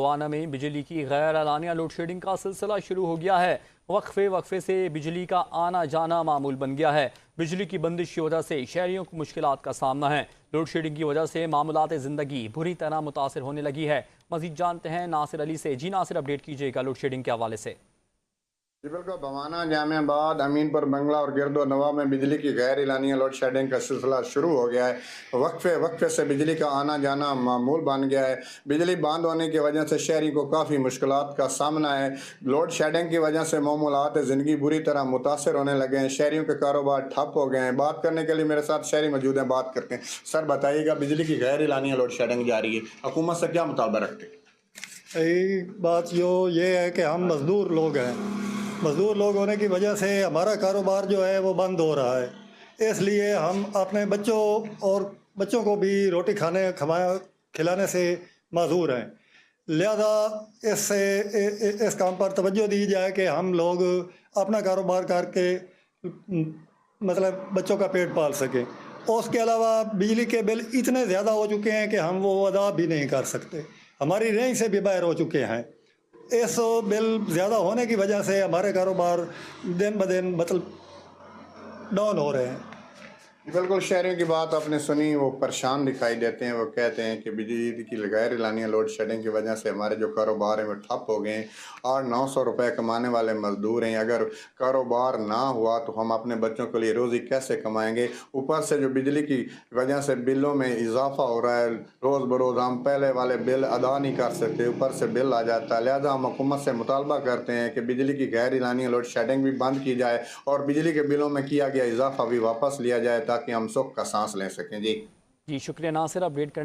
وانا میں بجلی کی غیر اعلانیہ لوڈ شیڈنگ کا سلسلہ شروع ہو گیا ہے۔ وقفے سے بجلی کا آنا جانا معمول بن گیا ہے۔ بجلی کی بندش کی وجہ سے شہریوں کو مشکلات کا سامنا ہے۔ لوڈ شیڈنگ کی وجہ سے معاملات زندگی بری طرح متاثر ہونے لگی ہے۔ مزید جانتے ہیں ناصر علی سے۔ جی ناصر، اپڈیٹ کیجیے گا لوڈ شیڈنگ کے حوالے سے۔ جی بالکل، بوانا، جامع آباد، امین پور، بنگلہ اور گرد و نواح میں بجلی کی غیر اعلانیہ لوڈ شیڈنگ کا سلسلہ شروع ہو گیا ہے۔ وقفے سے بجلی کا آنا جانا معمول بن گیا ہے۔ بجلی بند ہونے کی وجہ سے شہری کو کافی مشکلات کا سامنا ہے۔ لوڈ شیڈنگ کی وجہ سے معمولات زندگی بری طرح متاثر ہونے لگے ہیں۔ شہریوں کے کاروبار ٹھپ ہو گئے ہیں۔ بات کرنے کے لیے میرے ساتھ شہری موجود ہیں، بات کرتے ہیں۔ سر بتائیے گا، بجلی کی غیر اعلانیہ لوڈ شیڈنگ جاری ہے، حکومت سے کیا مطالبہ رکھتے ہیں؟ بات یہ ہے کہ ہم مزدور لوگ ہیں۔ مزدور لوگ ہونے کی وجہ سے ہمارا کاروبار جو ہے وہ بند ہو رہا ہے۔ اس لیے ہم اپنے بچوں کو بھی روٹی کھلانے سے معذور ہیں۔ لہذا اس کام پر توجہ دی جائے کہ ہم لوگ اپنا کاروبار کر کے مطلب بچوں کا پیٹ پال سکیں۔ اس کے علاوہ بجلی کے بل اتنے زیادہ ہو چکے ہیں کہ ہم وہ ادا بھی نہیں کر سکتے، ہماری رینج سے بھی باہر ہو چکے ہیں۔ اس بل زیادہ ہونے کی وجہ سے ہمارے کاروبار دن بدن ڈاؤن ہو رہے ہیں۔ بالکل، شہریوں کی بات آپ نے سنی، وہ پریشان دکھائی دیتے ہیں۔ وہ کہتے ہیں کہ بجلی کی غیر اعلانیہ لوڈ شیڈنگ کی وجہ سے ہمارے جو کاروبار ہیں وہ ٹھپ ہو گئے ہیں اور 900 روپے کمانے والے مزدور ہیں۔ اگر کاروبار نہ ہوا تو ہم اپنے بچوں کے لیے روزی کیسے کمائیں گے؟ اوپر سے جو بجلی کی وجہ سے بلوں میں اضافہ ہو رہا ہے، روز بروز ہم پہلے والے بل ادا نہیں کر سکتے، اوپر سے بل آ جاتا ہے۔ لہذا ہم حکومت سے مطالبہ کرتے ہیں کہ بجلی کی غیر اعلانیہ لوڈ شیڈنگ بھی بند کی جائے اور بجلی کے بلوں میں کیا گیا اضافہ بھی واپس لیا جائے تاکہ ہم سکھ کا سانس لے سکیں۔ جی شکریہ ناصر، اپڈیٹ کرنے